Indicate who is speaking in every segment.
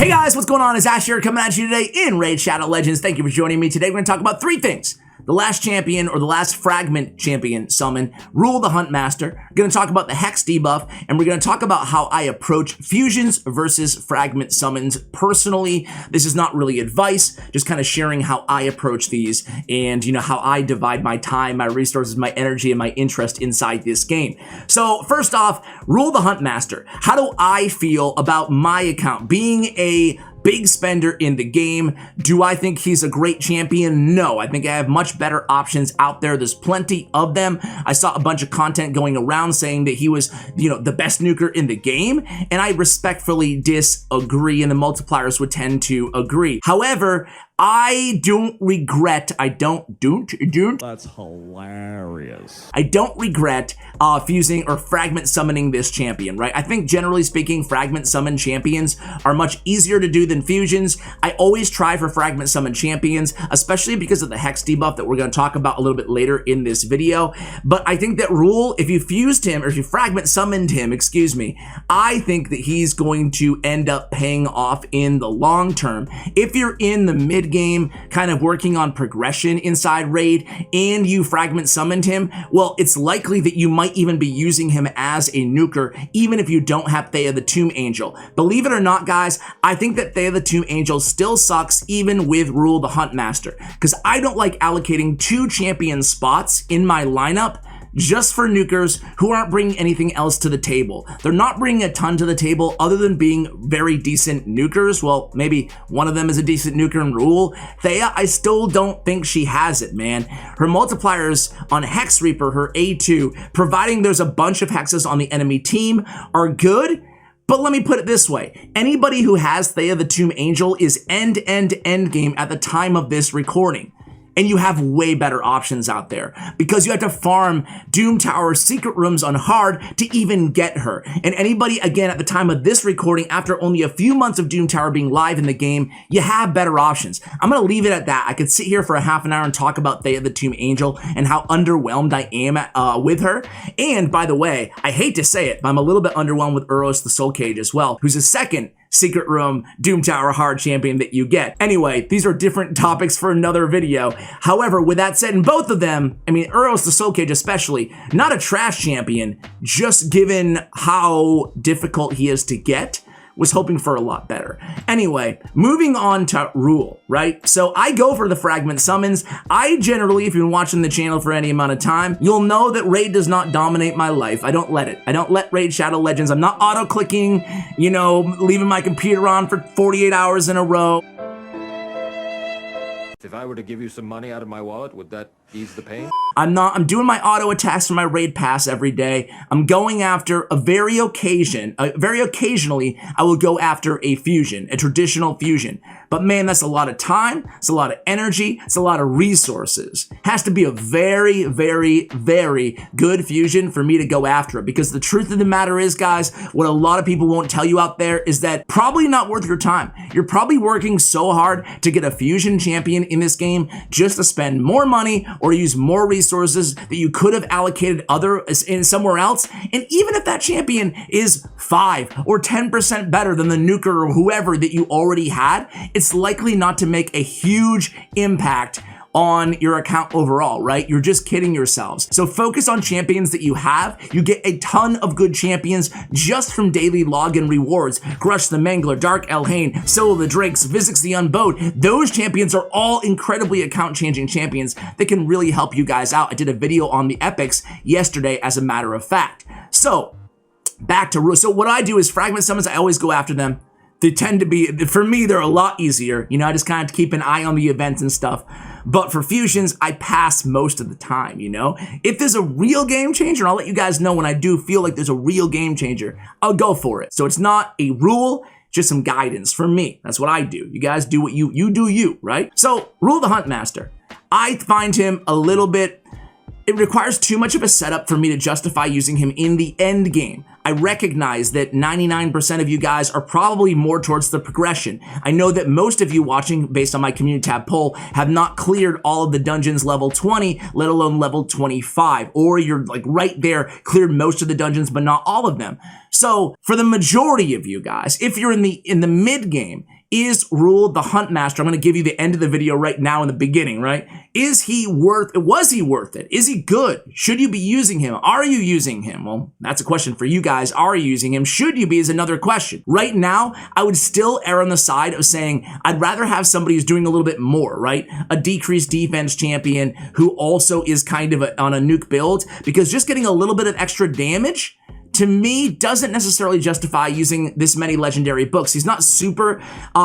Speaker 1: Hey guys, what's going on? It's Ash here coming at you today in Raid Shadow Legends. Thank you for joining me today. We're going to talk about three things. The last champion, or the last Fragment champion summon, Ruel the Huntmaster. We're going to talk about the HEX debuff, and we're going to talk about how I approach fusions versus Fragment summons personally. This is not really advice, just kind of sharing how I approach these and, you know, how I divide my time, my resources, my energy, and my interest inside this game. So first off, Ruel the Huntmaster. How do I feel about my account being a big spender in the game? Do I think he's a great champion? No, I think I have much better options out there. There's plenty of them. I saw a bunch of content going around saying that he was, you know, the best nuker in the game, and I respectfully disagree, and the multipliers would tend to agree. However, I don't regret, That's hilarious. I don't regret fusing or fragment summoning this champion, right? I think generally speaking, fragment summon champions are much easier to do than fusions. I always try for fragment summon champions, especially because of the HEX debuff that we're going to talk about a little bit later in this video. But I think that Ruel, if you fused him, or if you fragment summoned him, excuse me, I think that he's going to end up paying off in the long term. If you're in the mid game, kind of working on progression inside raid, and you fragment summoned him, well, it's likely that you might even be using him as a nuker, even if you don't have Thea the Tomb Angel. Believe it or not, guys, I think that Thea the Tomb Angel still sucks even with Ruel the Huntmaster, because I don't like allocating 2 champion spots in my lineup just for nukers who aren't bringing anything else to the table. They're not bringing a ton to the table other than being very decent nukers. Well, maybe one of them is a decent nuker in Ruel. Thea, I still don't think she has it, man. Her multipliers on Hex Reaper, her A2, providing there's a bunch of hexes on the enemy team, are good. But let me put it this way. Anybody who has Thea the Tomb Angel is end game at the time of this recording. And you have way better options out there because you have to farm Doom Tower secret rooms on hard to even get her. And anybody, again, at the time of this recording, after only a few months of Doom Tower being live in the game, you have better options. I'm going to leave it at that. I could sit here for a half an hour and talk about Thea the Tomb Angel and how underwhelmed I am with her. And by the way, I hate to say it, but I'm a little bit underwhelmed with Uros the Soul Cage as well, who's a second secret room Doom Tower hard champion that you get. Anyway, these are different topics for another video. However, with that said, in both of them, I mean, Uros the Soul Cage especially, not a trash champion, just given how difficult he is to get, was hoping for a lot better. Anyway, moving on to Ruel, right? So I go for the fragment summons. I generally, if you've been watching the channel for any amount of time, you'll know that raid does not dominate my life. I don't let it. I don't let Raid Shadow Legends. I'm not auto-clicking, you know, leaving my computer on for 48 hours in a row.
Speaker 2: If I were to give you some money out of my wallet, would that ease the pain?
Speaker 1: I'm doing my auto attacks for my raid pass every day. I'm going after very occasionally, I will go after a fusion, a traditional fusion. But man, that's a lot of time, it's a lot of energy, it's a lot of resources. It has to be a very, very, very good fusion for me to go after it. Because the truth of the matter is, guys, what a lot of people won't tell you out there is that probably not worth your time. You're probably working so hard to get a fusion champion in this game just to spend more money or use more resources that you could have allocated in somewhere else. And even if that champion is 5 or 10% better than the nuker or whoever that you already had, it's likely not to make a huge impact on your account overall, right? You're just kidding yourselves. So focus on champions that you have. You get a ton of good champions just from daily login rewards. Grush the Mangler, Dark Elhain, Solo the Drakes, Vizix the Unbowed. Those champions are all incredibly account-changing champions that can really help you guys out. I did a video on the epics yesterday, as a matter of fact. So back to Ruel. So what I do is fragment summons, I always go after them. They tend to be, for me, they're a lot easier. You know, I just kind of keep an eye on the events and stuff. But for fusions, I pass most of the time, you know? If there's a real game changer, I'll let you guys know when I do feel like there's a real game changer, I'll go for it. So it's not a rule, just some guidance for me. That's what I do. You guys do what you do you, right? So, Ruel the Huntmaster. I find him a little bit, it requires too much of a setup for me to justify using him in the end game. I recognize that 99% of you guys are probably more towards the progression. I know that most of you watching, based on my community tab poll, have not cleared all of the dungeons level 20, let alone level 25, or you're like right there, cleared most of the dungeons, but not all of them. So for the majority of you guys, if you're in the mid game, is Ruel the Huntmaster. I'm going to give you the end of the video right now in the beginning, right? Was he worth it? Is he good? Should you be using him? Are you using him? Well, that's a question for you guys. Are you using him? Should you be is another question. Right now, I would still err on the side of saying I'd rather have somebody who's doing a little bit more, right? A decreased defense champion who also is kind of on a nuke build, because just getting a little bit of extra damage to me doesn't necessarily justify using this many legendary books. He's not super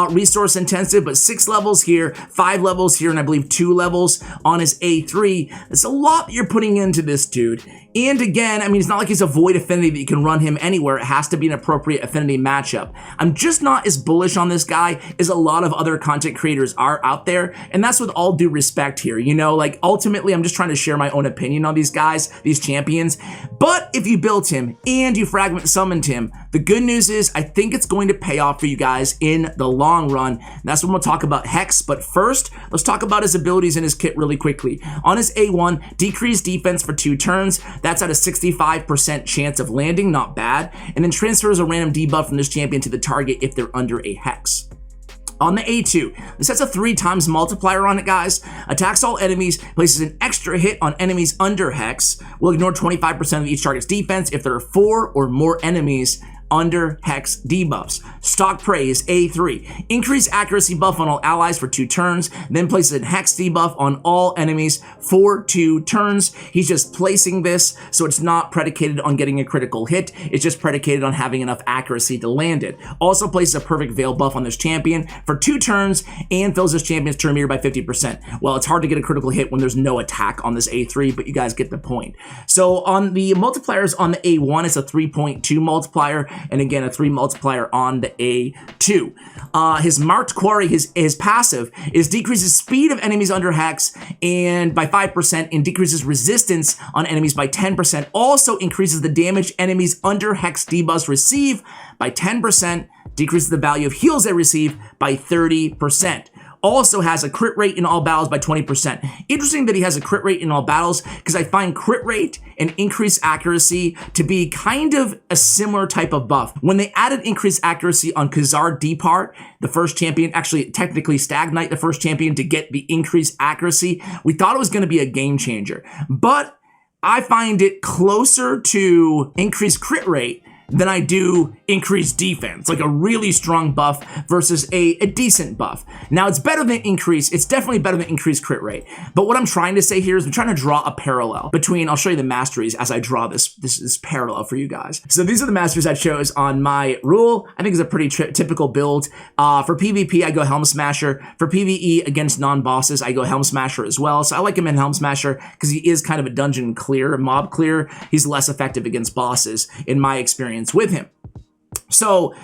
Speaker 1: resource intensive, but 6 levels here, 5 levels here, and I believe 2 levels on his A3. That's a lot you're putting into this dude. And again, I mean, it's not like he's a void affinity that you can run him anywhere. It has to be an appropriate affinity matchup. I'm just not as bullish on this guy as a lot of other content creators are out there. And that's with all due respect here. You know, like ultimately, I'm just trying to share my own opinion on these guys, these champions. But if you built him and you fragment summoned him, the good news is I think it's going to pay off for you guys in the long run. And that's when we'll talk about Hex. But first, let's talk about his abilities in his kit really quickly. On his A1, decreased defense for 2 turns. That's at a 65% chance of landing, not bad. And then transfers a random debuff from this champion to the target if they're under a Hex. On the A2, this has a 3 times multiplier on it, guys. Attacks all enemies, places an extra hit on enemies under Hex. Will ignore 25% of each target's defense if there are 4 or more enemies under Hex debuffs. Stock Praise A3. Increase accuracy buff on all allies for 2 turns, then places a Hex debuff on all enemies for 2 turns. He's just placing this so it's not predicated on getting a critical hit. It's just predicated on having enough accuracy to land it. Also places a perfect veil buff on this champion for 2 turns and fills this champion's turn meter by 50%. Well, it's hard to get a critical hit when there's no attack on this A3, but you guys get the point. So on the multipliers on the A1, it's a 3.2 multiplier, and again, a 3 multiplier on the A2. His Marked Quarry, his passive, is decreases speed of enemies under Hex and by 5% and decreases resistance on enemies by 10%. Also increases the damage enemies under Hex debuffs receive by 10%, decreases the value of heals they receive by 30%. Also has a crit rate in all battles by 20%. Interesting that he has a crit rate in all battles, because I find crit rate and increased accuracy to be kind of a similar type of buff. When they added increased accuracy on Khazar Depart, the first champion, actually technically Stagnite, the first champion, to get the increased accuracy, we thought it was going to be a game changer. But I find it closer to increased crit rate than I do increased defense, like a really strong buff versus a decent buff. Now, it's better than increase. It's definitely better than increased crit rate. But what I'm trying to say here is I'm trying to draw a parallel between, I'll show you the masteries as I draw this parallel for you guys. So these are the masteries I chose on my Ruel. I think it's a pretty typical build. For PvP, I go Helm Smasher. For PvE against non-bosses, I go Helm Smasher as well. So I like him in Helm Smasher because he is kind of a dungeon clear, a mob clear. He's less effective against bosses in my experience with him. So,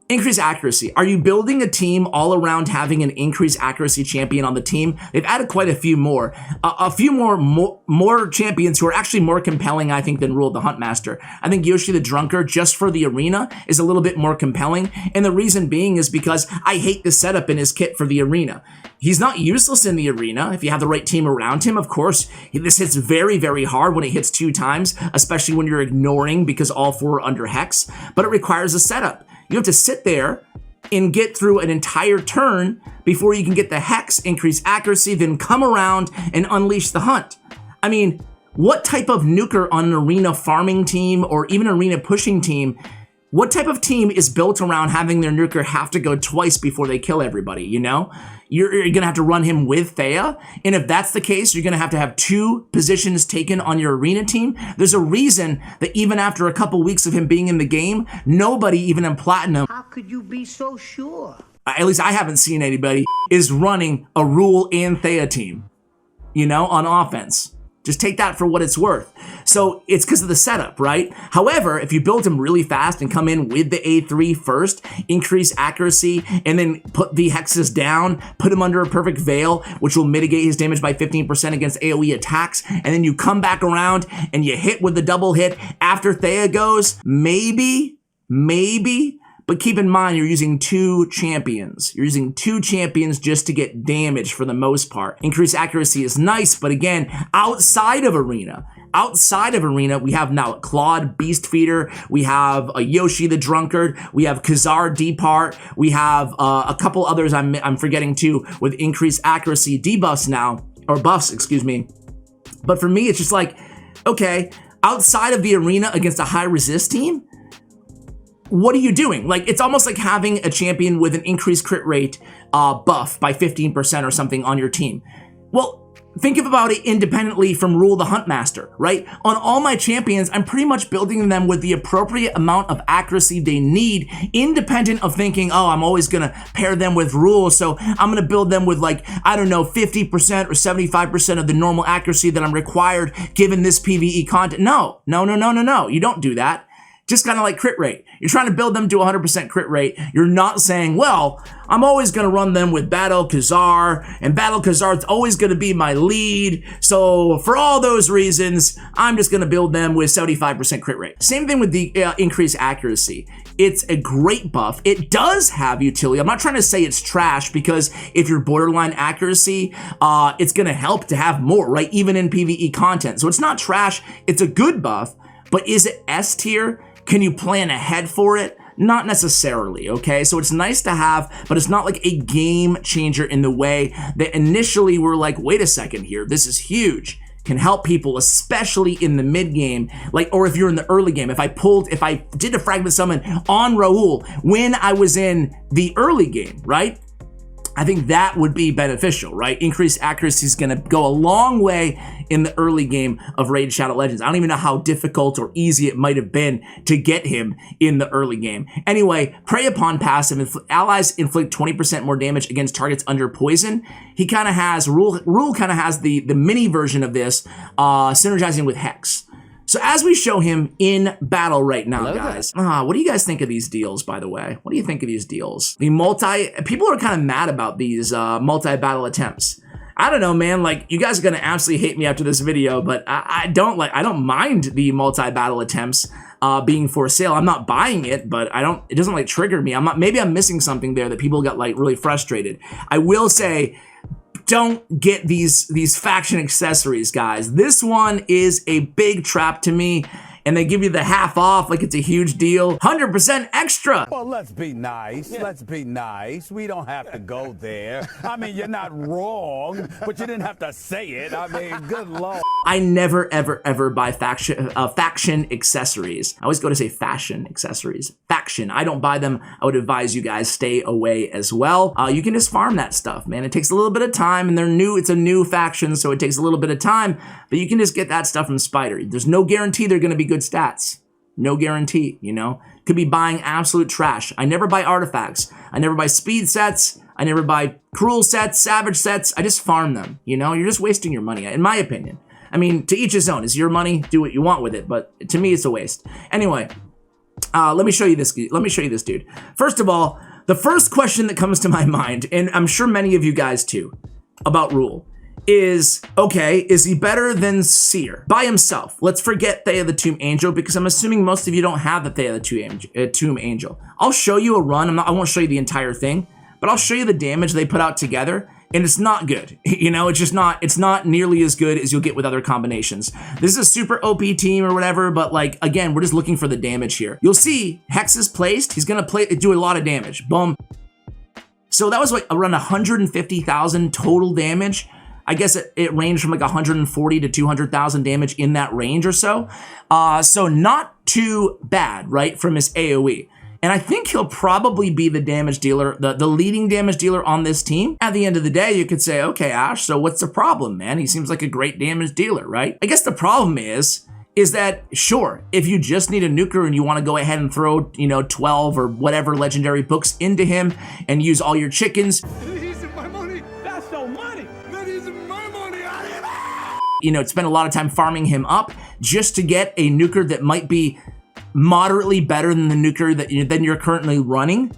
Speaker 1: increased accuracy. Are you building a team all around having an increased accuracy champion on the team? They've added quite a few more. A few more champions who are actually more compelling, I think, than Ruel the Huntmaster. I think Yoshi the Drunkard, just for the arena, is a little bit more compelling. And the reason being is because I hate the setup in his kit for the arena. He's not useless in the arena if you have the right team around him. Of course, this hits very, very hard when it hits 2 times, especially when you're ignoring because all 4 are under Hex. But it requires a setup. You have to sit there and get through an entire turn before you can get the Hex, increase accuracy, then come around and unleash the hunt. I mean, what type of nuker on an arena farming team or even arena pushing team, what type of team is built around having their nuker have to go twice before they kill everybody, you know? You're going to have to run him with Thea, and if that's the case, you're going to have 2 positions taken on your arena team. There's a reason that even after a couple weeks of him being in the game, nobody, even in Platinum,
Speaker 3: how could you be so sure?
Speaker 1: At least I haven't seen anybody, is running a Ruel and Thea team, you know, on offense. Just take that for what it's worth. So it's because of the setup, right? However, if you build him really fast and come in with the A3 first, increase accuracy, and then put the hexes down, put him under a perfect veil, which will mitigate his damage by 15% against AoE attacks, and then you come back around and you hit with the double hit after Thea goes, maybe, but keep in mind, you're using 2 champions. You're using 2 champions just to get damage for the most part. Increased accuracy is nice, but again, outside of arena, outside of Arena, we have now Claude Beast Feeder, we have Yoshi the Drunkard, we have Kazar Depart, we have a couple others I'm forgetting too with increased accuracy debuffs now, or buffs, excuse me. But for me, it's just like, okay, outside of the Arena against a high resist team, what are you doing? Like, it's almost like having a champion with an increased crit rate buff by 15% or something on your team. Well, think about it independently from Ruel the Huntmaster, right? On all my champions, I'm pretty much building them with the appropriate amount of accuracy they need, independent of thinking, oh, I'm always gonna pair them with Ruel, so I'm gonna build them with, like, I don't know, 50% or 75% of the normal accuracy that I'm required given this PvE content. No, you don't do that. Just kind of like crit rate. You're trying to build them to 100% crit rate. You're not saying, well, I'm always going to run them with Battle Kazar, and Battle Kazar is always going to be my lead. So for all those reasons, I'm just going to build them with 75% crit rate. Same thing with the increased accuracy. It's a great buff. It does have utility. I'm not trying to say it's trash, because if you're borderline accuracy, it's going to help to have more, right? Even in PvE content. So it's not trash. It's a good buff, but is it S tier? Can you plan ahead for it? Not necessarily, okay? So it's nice to have, but it's not like a game changer in the way that initially we're like, wait a second here, this is huge. Can help people, especially in the mid game, like, or if you're in the early game. If I did a fragment summon on Ruel when I was in the early game, right? I think that would be beneficial, right? Increased accuracy is going to go a long way in the early game of Raid Shadow Legends. I don't even know how difficult or easy it might have been to get him in the early game. Anyway, Prey Upon passive, allies inflict 20% more damage against targets under poison. He kind of has, Ruel kind of has the mini version of this, synergizing with HEX. So as we show him in battle right now, guys, what do you guys think of these deals, by the way? What do you think of these deals? People are kind of mad about these multi-battle attempts. I don't know, man, like, you guys are gonna absolutely hate me after this video, but I don't mind the multi-battle attempts being for sale. I'm not buying it, but it doesn't like trigger me. Maybe I'm missing something there that people got like really frustrated. I will say, don't get these faction accessories, guys. This one is a big trap to me, and they give you the half off like it's a huge deal. 100% extra.
Speaker 4: Well, let's be nice. Yeah. Let's be nice. We don't have to go there. I mean, you're not wrong, but you didn't have to say it. I mean, good Lord.
Speaker 1: I never, ever buy faction accessories. I always go to say fashion accessories. Faction. I don't buy them. I would advise you guys stay away as well. You can just farm that stuff, man. It takes a little bit of time, and they're new. It's a new faction, so it takes a little bit of time, but you can just get that stuff from Spider. There's no guarantee they're going to be good stats. No guarantee, you know? Could be buying absolute trash. I never buy artifacts. I never buy speed sets. I never buy cruel sets, savage sets. I just farm them, you know? You're just wasting your money, in my opinion. I mean, to each his own. It's your money. Do what you want with it, but to me, it's a waste. Anyway, let me show you this. Let me show you this dude. First of all, the first question that comes to my mind, and I'm sure many of you guys too, about Ruel, is, okay, is he better than Seer by himself? Let's forget Thea the Tomb Angel, because I'm assuming most of you don't have the Thea the Tomb Angel. I'll show you a run. I won't show you the entire thing, but I'll show you the damage they put out together, and it's not good. You know, it's not nearly as good as you'll get with other combinations. This is a super OP team or whatever, but like, again, we're just looking for the damage here. You'll see Hex is placed. He's gonna do a lot of damage. Boom. So that was like around 150,000 total damage. I guess it ranged from like 140 to 200,000 damage in that range or so. So not too bad, right, from his AoE. And I think he'll probably be the damage dealer, the leading damage dealer on this team. At the end of the day, you could say, okay, Ash, so what's the problem, man? He seems like a great damage dealer, right? I guess the problem is that, sure, if you just need a nuker and you want to go ahead and throw, you know, 12 or whatever legendary books into him and use all your chickens. You know, spend a lot of time farming him up just to get a nuker that might be moderately better than the nuker that you're currently running,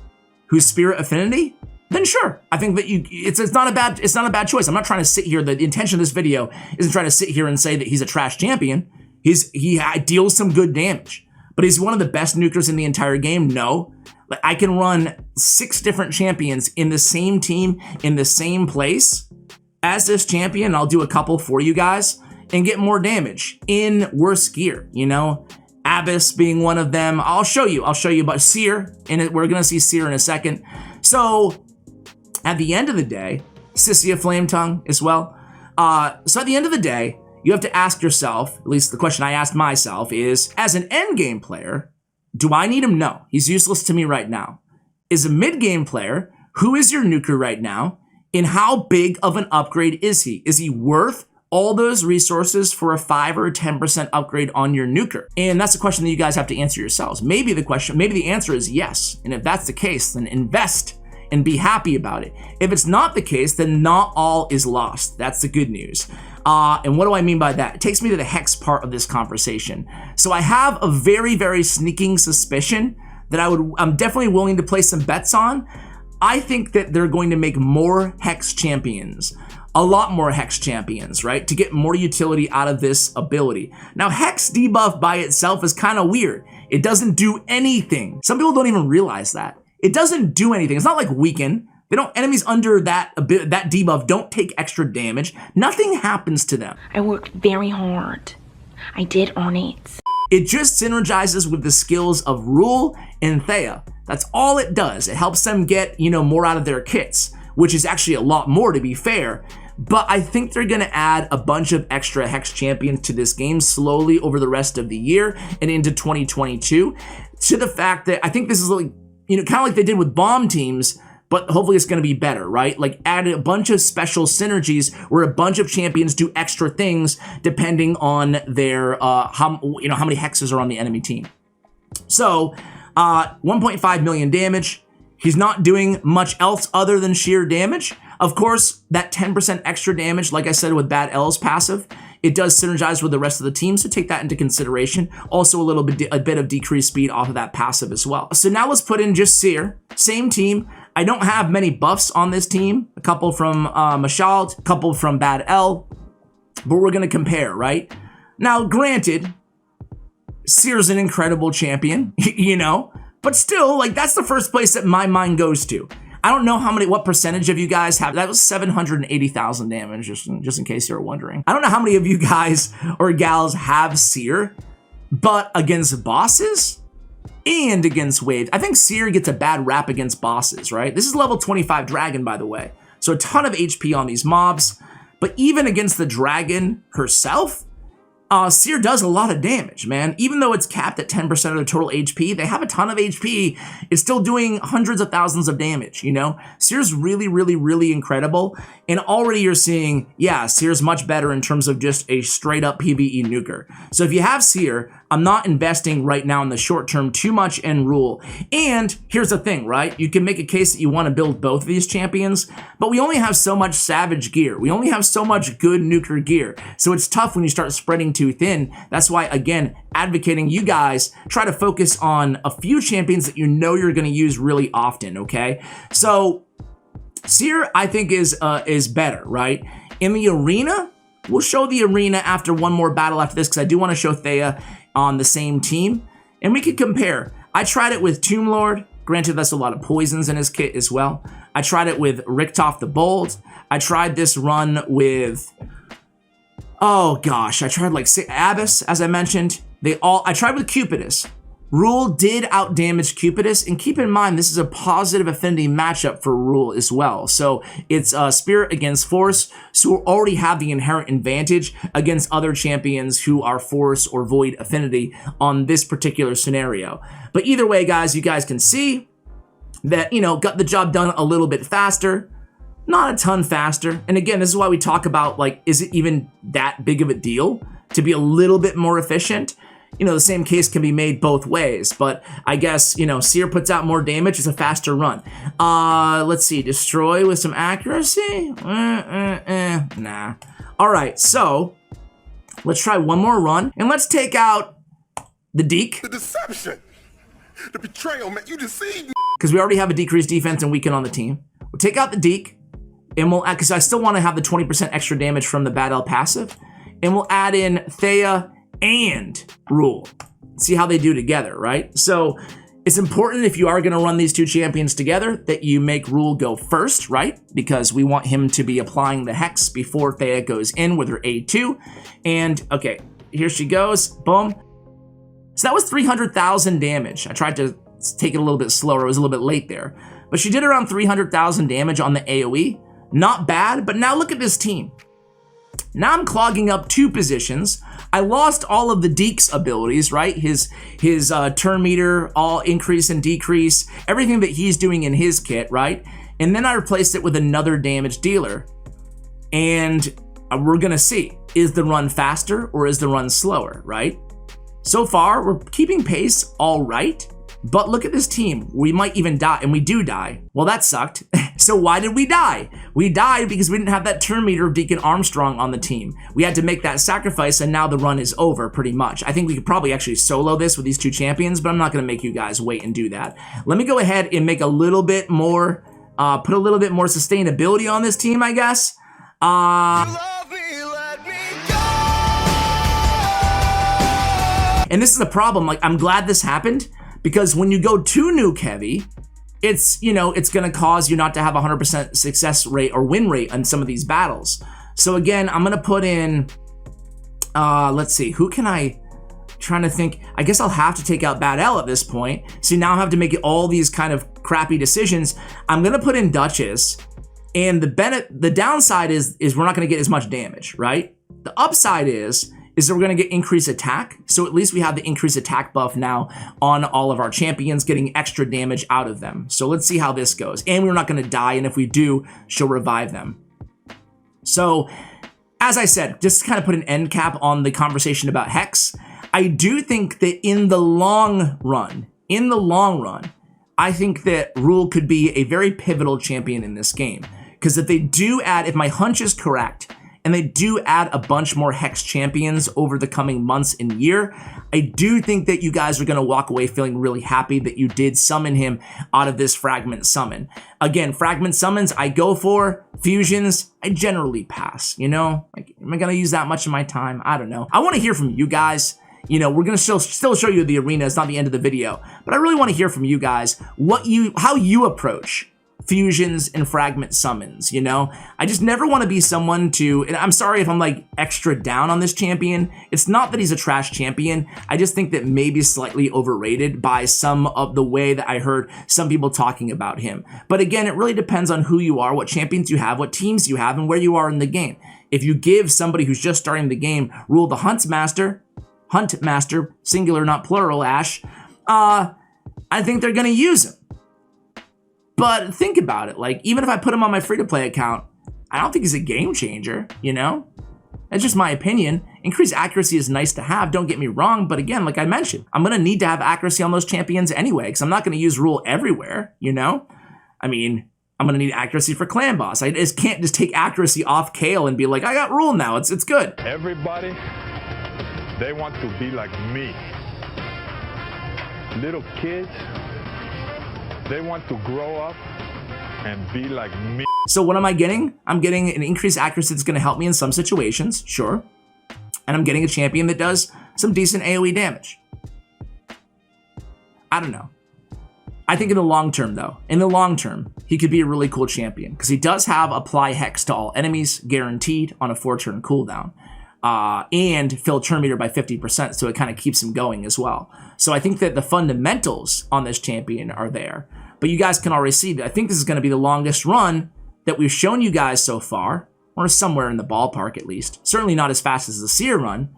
Speaker 1: who's Spirit Affinity, then sure, I think that it's not a bad choice. I'm not trying to sit here. The intention of this video isn't trying to sit here and say that he's a trash champion. He deals some good damage, but he's one of the best nukers in the entire game. No, like, I can run 6 different champions in the same team in the same place as this champion. I'll do a couple for you guys, and get more damage in worse gear, you know? Abyss being one of them. I'll show you about Seer, and we're gonna see Seer in a second. So at the end of the day, Sissia Flame Tongue as well. So at the end of the day, you have to ask yourself, at least the question I asked myself is, as an endgame player, do I need him? No, he's useless to me right now. As a mid-game player, who is your nuker right now? And how big of an upgrade is he? Is he worth all those resources for a 5 or a 10% upgrade on your nuker? And that's a question that you guys have to answer yourselves. Maybe the answer is yes. And if that's the case, then invest and be happy about it. If it's not the case, then not all is lost. That's the good news. And what do I mean by that? It takes me to the HEX part of this conversation. So I have a very, very sneaking suspicion that I'm definitely willing to place some bets on. I think that they're going to make more HEX champions. A lot more HEX champions, right? To get more utility out of this ability. Now, HEX debuff by itself is kind of weird. It doesn't do anything. Some people don't even realize that. It doesn't do anything. It's not like weaken. Enemies under that debuff don't take extra damage. Nothing happens to them.
Speaker 5: I worked very hard. I did earn it.
Speaker 1: It just synergizes with the skills of Ruel and Thea. That's all it does. It helps them get, more out of their kits, which is actually a lot more, to be fair. But I think they're going to add a bunch of extra HEX champions to this game slowly over the rest of the year and into 2022, to the fact that I think this is like, kind of like they did with bomb teams, but hopefully it's going to be better, right? Like add a bunch of special synergies where a bunch of champions do extra things depending on their how many hexes are on the enemy team. So 1.5 million damage. He's not doing much else other than sheer damage. Of course, that 10% extra damage, like I said with Bad L's passive, it does synergize with the rest of the team, so take that into consideration. Also a bit of decreased speed off of that passive as well. So now let's put in just Seer, same team. I don't have many buffs on this team. A couple from Mashald, a couple from Bad L, but we're gonna compare, right? Now, granted, Seer's an incredible champion, but still, like, that's the first place that my mind goes to. I don't know what percentage of you guys have. That was 780,000 damage, just in case you're wondering. I don't know how many of you guys or gals have Seer, but against bosses and against waves, I think Seer gets a bad rap against bosses, right? This is level 25 dragon, by the way. So a ton of HP on these mobs, but even against the dragon herself, Seer does a lot of damage, man. Even though it's capped at 10% of the total HP, they have a ton of HP. It's still doing hundreds of thousands of damage, Seer's really, really, really incredible. And already you're seeing, yeah, Seer's much better in terms of just a straight up PvE nuker. So if you have Seer, I'm not investing right now in the short term too much in Ruel. And here's the thing, right? You can make a case that you want to build both of these champions, but we only have so much savage gear. We only have so much good nuker gear. So it's tough when you start spreading too thin. That's why, again, advocating you guys try to focus on a few champions that you're going to use really often, okay? So Seer, I think, is better, right? In the arena, we'll show the arena after one more battle after this, because I do want to show Thea on the same team, and we could compare. I tried it with Tomb Lord. Granted, that's a lot of poisons in his kit as well. I tried it with Richtof the Bold. I tried this run with, oh gosh, I tried like Abyss, as I mentioned. I tried with Cupidus. Ruel did outdamage Cupidus, and keep in mind, this is a positive affinity matchup for Ruel as well. So it's Spirit against Force, so we already have the inherent advantage against other champions who are Force or Void affinity on this particular scenario. But either way, guys, you guys can see that, got the job done a little bit faster, not a ton faster. And again, this is why we talk about, like, is it even that big of a deal to be a little bit more efficient? The same case can be made both ways, but I guess, Seer puts out more damage, it's a faster run. Let's see, destroy with some accuracy? Nah. All right, so let's try one more run, and let's take out the Deke.
Speaker 6: The deception, the betrayal, man, you deceived me.
Speaker 1: Because we already have a decreased defense and weaken on the team. We'll take out the Deke, and because I still want to have the 20% extra damage from the Bad L passive, and we'll add in Thea and Ruel. See how they do together, right? So It's important if you are going to run these two champions together that you make Ruel go first, right? Because we want him to be applying the Hex before Thea goes in with her A2. And okay, here she goes. Boom. So that was 300,000 damage. I tried to take it a little bit slower. I was a little bit late there. But she did around 300,000 damage on the AoE. Not bad, but now look at this team. Now I'm clogging up 2 positions. I lost all of the Deke's abilities, right? His turn meter, all increase and decrease, everything that he's doing in his kit, right? And then I replaced it with another damage dealer. And we're gonna see, is the run faster or is the run slower, right? So far, we're keeping pace all right. But look at this team. We might even die, and we do die. Well, that sucked. So why did we die? We died because we didn't have that turn meter of Deacon Armstrong on the team. We had to make that sacrifice, and now the run is over, pretty much. I think we could probably actually solo this with these 2 champions, but I'm not going to make you guys wait and do that. Let me go ahead and make a little bit more, put a little bit more sustainability on this team, I guess. And this is the problem. Like, I'm glad this happened, because when you go too nuke heavy, it's, you know, it's going to cause you not to have 100% success rate or win rate on some of these battles. So again, I'm going to put in, let's see, who can I, trying to think, I guess I'll have to take out Bad L at this point. See, now I have to make all these kind of crappy decisions. I'm going to put in Duchess, and the downside is we're not going to get as much damage, right? The upside is that we're going to get increased attack. So at least we have the increased attack buff now on all of our champions, getting extra damage out of them. So let's see how this goes. And we're not going to die, and if we do, she'll revive them. So as I said, just to kind of put an end cap on the conversation about Hex, I do think that in the long run, I think that Ruel could be a very pivotal champion in this game. Because if they do add, if my hunch is correct, and they do add a bunch more Hex champions over the coming months and year, I do think that you guys are going to walk away feeling really happy that you did summon him out of this Fragment summon. Again, Fragment summons I go for, fusions I generally pass, you know? Like, am I going to use that much of my time? I don't know. I want to hear from you guys. You know, we're going to still show you the arena. It's not the end of the video. But I really want to hear from you guys how you approach fusions and Fragment summons, you know? I just never want to be someone to, and I'm sorry if I'm like extra down on this champion. It's not that he's a trash champion. I just think that maybe slightly overrated by some of the way that I heard some people talking about him. But again, it really depends on who you are, what champions you have, what teams you have, and where you are in the game. If you give somebody who's just starting the game Ruel the Huntmaster, singular, not plural, Ash, I think they're going to use him. But think about it, like, even if I put him on my free-to-play account, I don't think he's a game changer, you know? That's just my opinion. Increased accuracy is nice to have, don't get me wrong, but again, like I mentioned, I'm gonna need to have accuracy on those champions anyway, because I'm not gonna use Ruel everywhere, you know? I mean, I'm gonna need accuracy for Clan Boss. I just can't just take accuracy off Kale and be like, I got Ruel now, it's good.
Speaker 7: Everybody, they want to be like me. Little kids, they want to grow up and be like me.
Speaker 1: So what am I getting? I'm getting an increased accuracy that's going to help me in some situations, sure. And I'm getting a champion that does some decent AoE damage. I don't know. I think in the long term, though, he could be a really cool champion because he does have apply Hex to all enemies, guaranteed on a 4-turn cooldown. And fill turn meter by 50%, so it kind of keeps him going as well. So I think that the fundamentals on this champion are there. But you guys can already see that I think this is going to be the longest run that we've shown you guys so far, or somewhere in the ballpark at least. Certainly not as fast as the Seer run.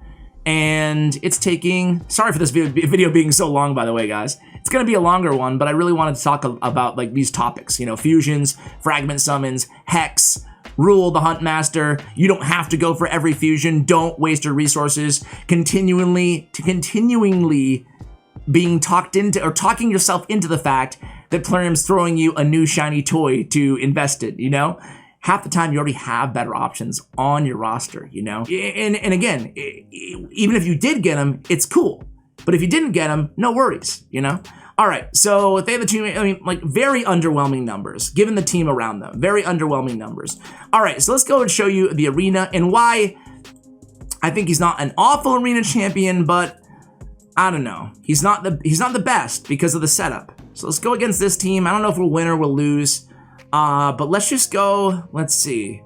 Speaker 1: And it's taking, sorry for this video being so long, by the way, guys. It's going to be a longer one, but I really wanted to talk about like these topics, you know, fusions, Fragment summons, Hex, Ruel the Huntmaster. You don't have to go for every fusion. Don't waste your resources continually being talked into, or talking yourself into the fact that Plarium's throwing you a new shiny toy to invest in, you know? Half the time you already have better options on your roster, you know? And again, even if you did get them, it's cool. But if you didn't get them, no worries, you know? All right, so Thea the Tomb Angel, I mean, like, very underwhelming numbers, given the team around them. Very underwhelming numbers. All right, so let's go and show you the arena and why I think he's not an awful arena champion, but I don't know. He's not the best because of the setup. So let's go against this team. I don't know if we'll win or we'll lose. But let's just go. Let's see.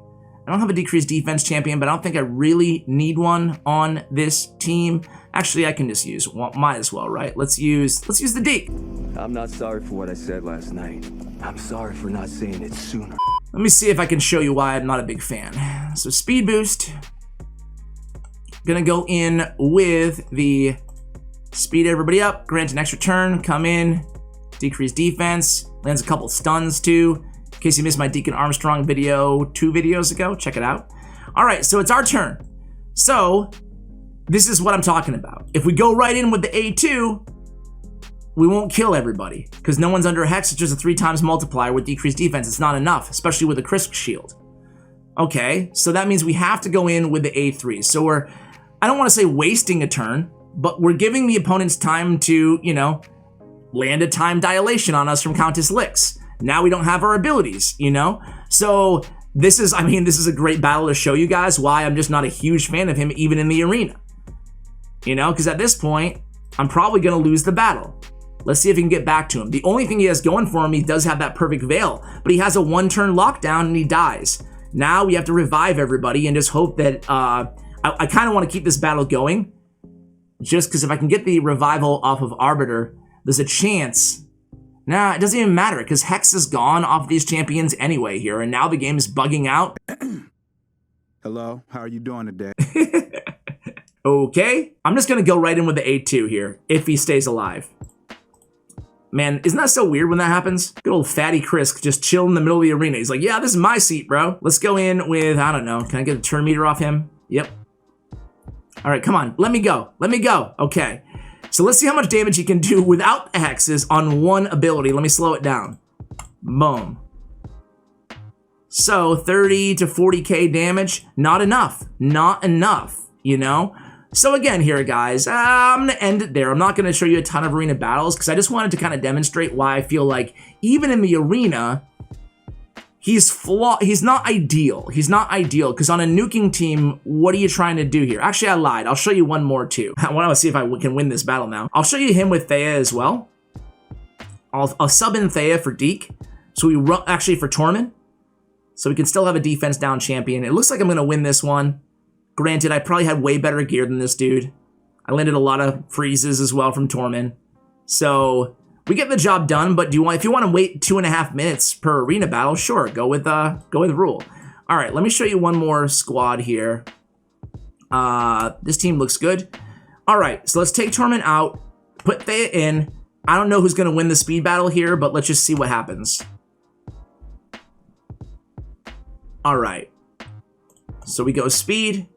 Speaker 1: I don't have a decreased defense champion, but I don't think I really need one on this team. Actually, I can just use one. Might as well, right? Let's use the Deke.
Speaker 8: I'm not sorry for what I said last night. I'm sorry for not saying it sooner.
Speaker 1: Let me see if I can show you why I'm not a big fan. So speed boost. Gonna go in with the speed everybody up, grant an extra turn, come in, decrease defense, lands a couple stuns too. In case you missed my Deacon Armstrong video 2 videos ago, check it out. All right, so it's our turn. So this is what I'm talking about. If we go right in with the A2, we won't kill everybody because no one's under a hex. It's just a 3 times multiplier with decreased defense. It's not enough, especially with a crisp shield. Okay, so that means we have to go in with the A3. So we're, I don't want to say wasting a turn, but we're giving the opponents time to, you know, land a time dilation on us from Countess Licks. Now we don't have our abilities, you know? So this is, I mean, this is a great battle to show you guys why I'm just not a huge fan of him even in the arena. You know, because at this point, I'm probably going to lose the battle. Let's see if we can get back to him. The only thing he has going for him, he does have that perfect veil, but he has a 1-turn lockdown and he dies. Now we have to revive everybody and just hope that, I kind of want to keep this battle going, just because if I can get the revival off of Arbiter, there's a chance. Nah, it doesn't even matter, because Hex is gone off these champions anyway here, and now the game is bugging out.
Speaker 9: Hello, how are you doing today?
Speaker 1: Okay, I'm just going to go right in with the A2 here, if he stays alive. Man, isn't that so weird when that happens? Good old Fatty Chris just chilling in the middle of the arena. He's like, yeah, this is my seat, bro. Let's go in with, I don't know, can I get a turn meter off him? Yep. All right, come on, let me go. Let me go. Okay. So let's see how much damage he can do without the hexes on one ability. Let me slow it down. Boom. So 30 to 40k damage, not enough. Not enough, you know? So again here, guys, I'm going to end it there. I'm not going to show you a ton of arena battles because I just wanted to kind of demonstrate why I feel like even in the arena, he's flawed. He's not ideal. He's not ideal because on a nuking team, what are you trying to do here? Actually, I lied. I'll show you one more too. I want to see if I can win this battle now. I'll show you him with Thea as well. I'll sub in Thea for Deke. So we run actually for Torment. So we can still have a defense down champion. It looks like I'm going to win this one. Granted, I probably had way better gear than this dude. I landed a lot of freezes as well from Torment. So we get the job done, but if you want to wait 2.5 minutes per arena battle, sure, go with Ruel. All right, let me show you one more squad here. This team looks good. All right, so let's take Torment out, put Thea in. I don't know who's going to win the speed battle here, but let's just see what happens. All right, so we go speed.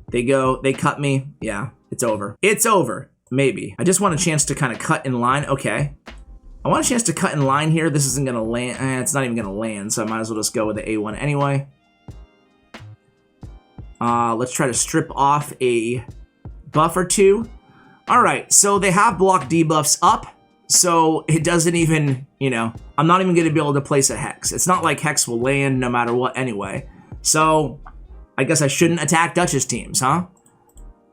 Speaker 1: They cut me. Yeah, it's over. It's over. Maybe. I just want a chance to kind of cut in line. Okay. I want a chance to cut in line here. This isn't going to land. It's not even going to land, so I might as well just go with the A1 anyway. Let's try to strip off a buff or 2. All right, so they have block debuffs up, so it doesn't even, you know, I'm not even going to be able to place a Hex. It's not like Hex will land no matter what anyway. So I guess I shouldn't attack Duchess teams, huh?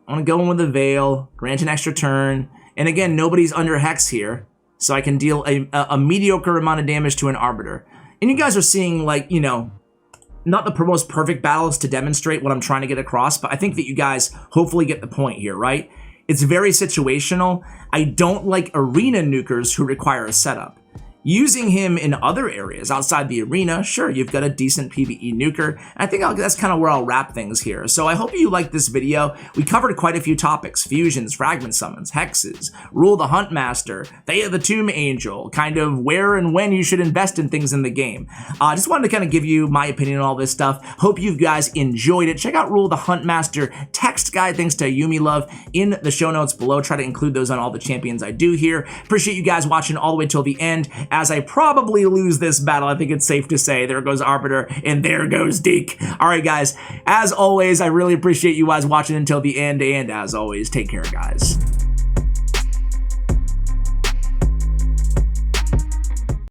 Speaker 1: I want to go in with a Veil, grant an extra turn, and again, nobody's under Hex here, so I can deal a mediocre amount of damage to an Arbiter. And you guys are seeing, like, you know, not the most perfect battles to demonstrate what I'm trying to get across, but I think that you guys hopefully get the point here, right? It's very situational. I don't like arena nukers who require a setup. Using him in other areas outside the arena, sure, you've got a decent PvE nuker. I think that's kind of where I'll wrap things here. So I hope you liked this video. We covered quite a few topics: fusions, fragment summons, hexes, Ruel the Huntmaster, Thea the Tomb Angel, kind of where and when you should invest in things in the game. I just wanted to kind of give you my opinion on all this stuff. Hope you guys enjoyed it. Check out Ruel the Huntmaster text guide, thanks to Yumi Love, in the show notes below. Try to include those on all the champions I do here. Appreciate you guys watching all the way till the end. As I probably lose this battle, I think it's safe to say. There goes Arbiter, and there goes Deke. All right, guys, as always, I really appreciate you guys watching until the end, and as always, take care, guys.